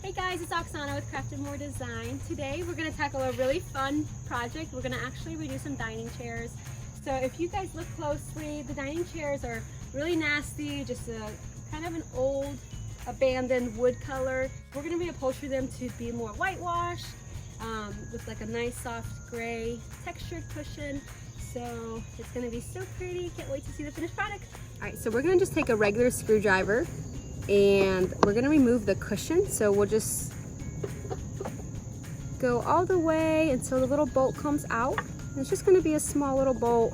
Hey guys, it's Oksana with Crafted More Design. Today we're going to tackle a really fun project. We're going to actually redo some dining chairs. So if you guys look closely, the dining chairs are really nasty, just a kind of an old abandoned wood color. We're going to reupholster them to be more whitewashed with like a nice soft gray textured cushion. So it's going to be so pretty. Can't wait to see the finished product. All right, so we're going to just take a regular screwdriver and we're going to remove the cushion. So we'll just go all the way until the little bolt comes out. And it's just going to be a small little bolt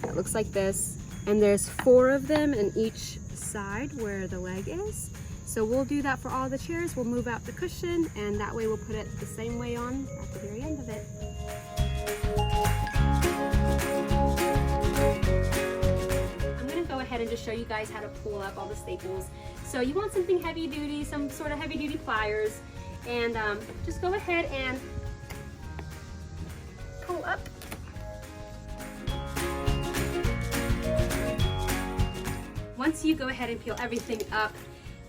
that looks like this, and there's 4 of them in each side where the leg is. So we'll do that for all the chairs. We'll move out the cushion, and that way we'll put it the same way on at the very end of it. And just show you guys how to pull up all the staples. So you want something heavy duty, some sort of heavy duty pliers, and just go ahead and pull up. Once you go ahead and peel everything up,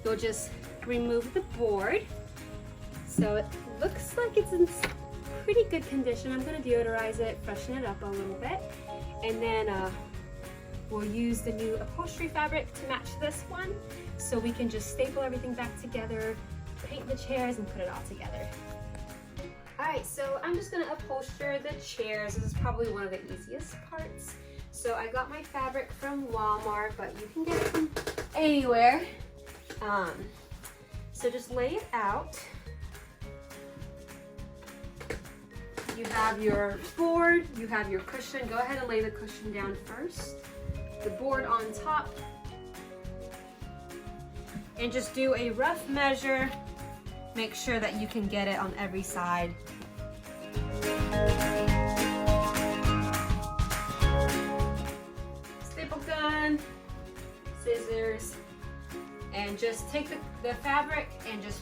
you'll just remove the board. So it looks like it's in pretty good condition. I'm going to deodorize it, freshen it up a little bit, and then we'll use the new upholstery fabric to match this one, so we can just staple everything back together, paint the chairs, and put it all together. Alright, so I'm just going to upholster the chairs. This is probably one of the easiest parts. So I got my fabric from Walmart, but you can get it from anywhere. So just lay it out. You have your board, you have your cushion. Go ahead and lay the cushion down first. The board on top, and just do a rough measure. Make sure that you can get it on every side. Staple gun, scissors, and just take the fabric and just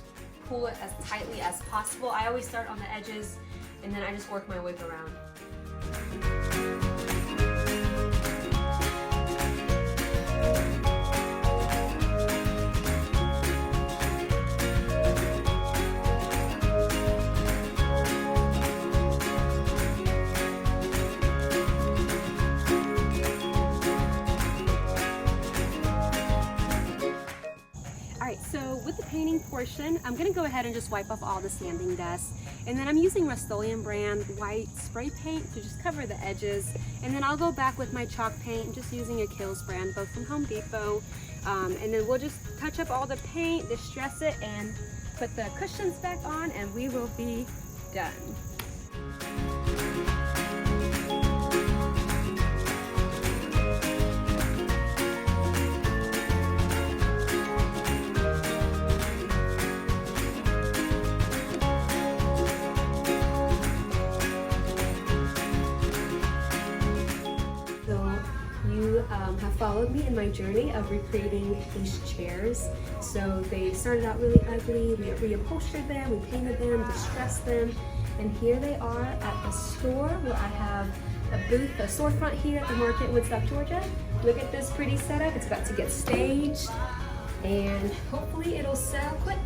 pull it as tightly as possible. I always start on the edges and then I just work my way around. Alright, so with the painting portion, I'm going to go ahead and just wipe off all the sanding dust. And then I'm using Rust-Oleum brand white spray paint to just cover the edges. And then I'll go back with my chalk paint, just using a Kills brand, both from Home Depot. And then we'll just touch up all the paint, distress it, and put the cushions back on, and we will be done. Have followed me in my journey of recreating these chairs. So they started out really ugly, we reupholstered them, we painted them, distressed them, and here they are at the store where I have a booth, a storefront here at the market in Woodstock, Georgia. Look at this pretty setup. It's about to get staged, and hopefully it'll sell quick.